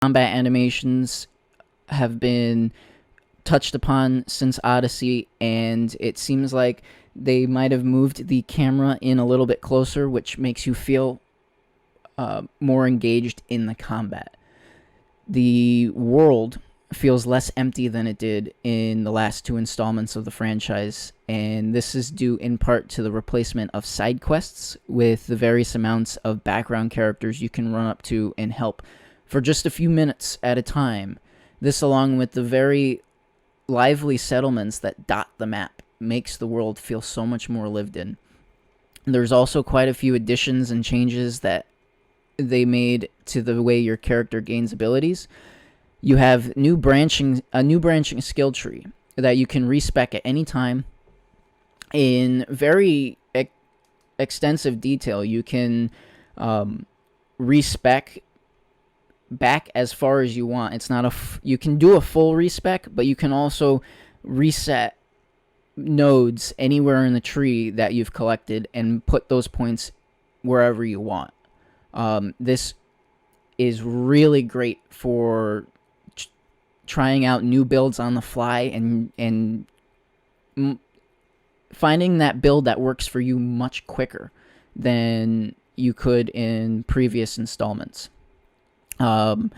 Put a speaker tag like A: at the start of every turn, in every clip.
A: combat animations have been touched upon since Odyssey, and it seems like they might have moved the camera in a little bit closer, which makes you feel more engaged in the combat. The world feels less empty than it did in the last 2 installments of the franchise, and this is due in part to the replacement of side quests with the various amounts of background characters you can run up to and help for just a few minutes at a time. This, along with the very lively settlements that dot the map, makes the world feel so much more lived in. There's also quite a few additions and changes that they made to the way your character gains abilities. You have a new branching skill tree that you can respec at any time in very extensive detail. You can respec back as far as you want. It's not you can do a full respec, but you can also reset nodes anywhere in the tree that you've collected and put those points wherever you want. This is really great for trying out new builds on the fly and finding that build that works for you much quicker than you could in previous installments. The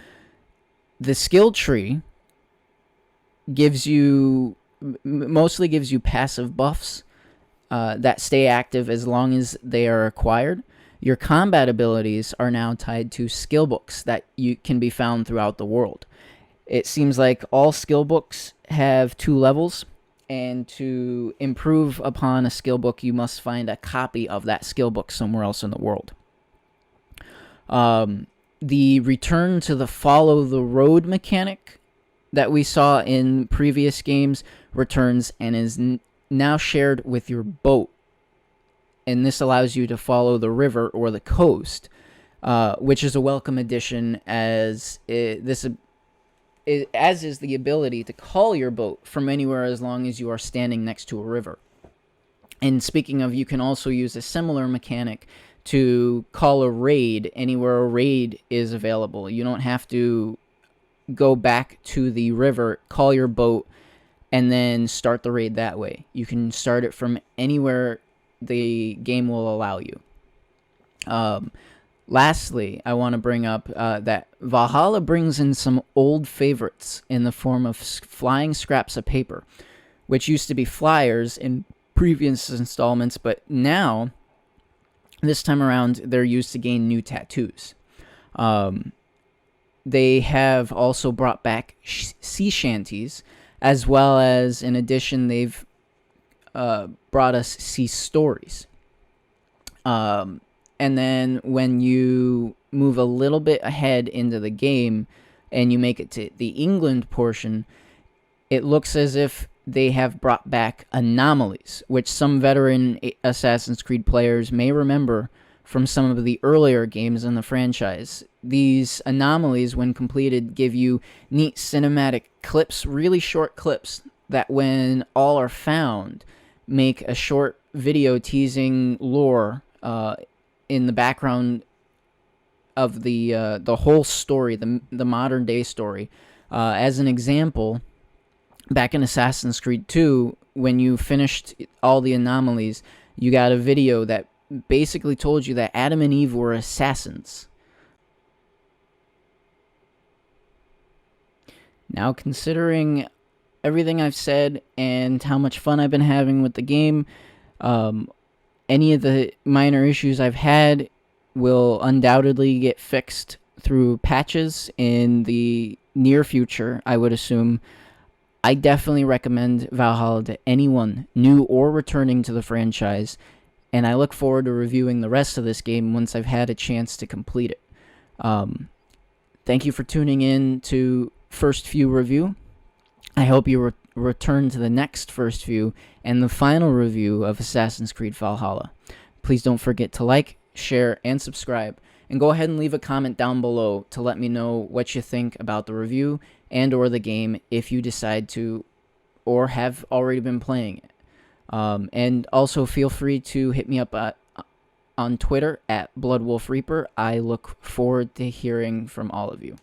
A: skill tree mostly gives you passive buffs that stay active as long as they are acquired. Your combat abilities are now tied to skill books that can be found throughout the world. It seems like all skill books have 2 levels, and to improve upon a skill book, you must find a copy of that skill book somewhere else in the world. The return to the follow the road mechanic that we saw in previous games returns and is now shared with your boat. And this allows you to follow the river or the coast, which is a welcome addition, as is the ability to call your boat from anywhere as long as you are standing next to a river. And speaking of, you can also use a similar mechanic to call a raid anywhere a raid is available. You don't have to go back to the river, call your boat, and then start the raid that way. You can start it from anywhere the game will allow you. Lastly, I want to bring up that Valhalla brings in some old favorites in the form of flying scraps of paper, which used to be flyers in previous installments, but now, this time around, they're used to gain new tattoos. They have also brought back sea shanties, as well as, in addition, they've brought us sea stories. And then when you move a little bit ahead into the game and you make it to the England portion, it looks as if they have brought back anomalies, which some veteran Assassin's Creed players may remember from some of the earlier games in the franchise. These anomalies, when completed, give you neat cinematic clips, really short clips, that when all are found, make a short video teasing lore in the background of the whole story, the modern day story. As an example, back in Assassin's Creed 2, when you finished all the anomalies, you got a video that basically told you that Adam and Eve were assassins. Now, considering everything I've said and how much fun I've been having with the game, any of the minor issues I've had will undoubtedly get fixed through patches in the near future, I would assume. I definitely recommend Valhalla to anyone new or returning to the franchise, and I look forward to reviewing the rest of this game once I've had a chance to complete it. Thank you for tuning in to First View Review. I hope you return to the next First View and the final review of Assassin's Creed Valhalla. Please don't forget to like, share, and subscribe, and go ahead and leave a comment down below to let me know what you think about the review and or the game if you decide to or have already been playing it. And also feel free to hit me up on Twitter at BloodWolfReaper. I look forward to hearing from all of you.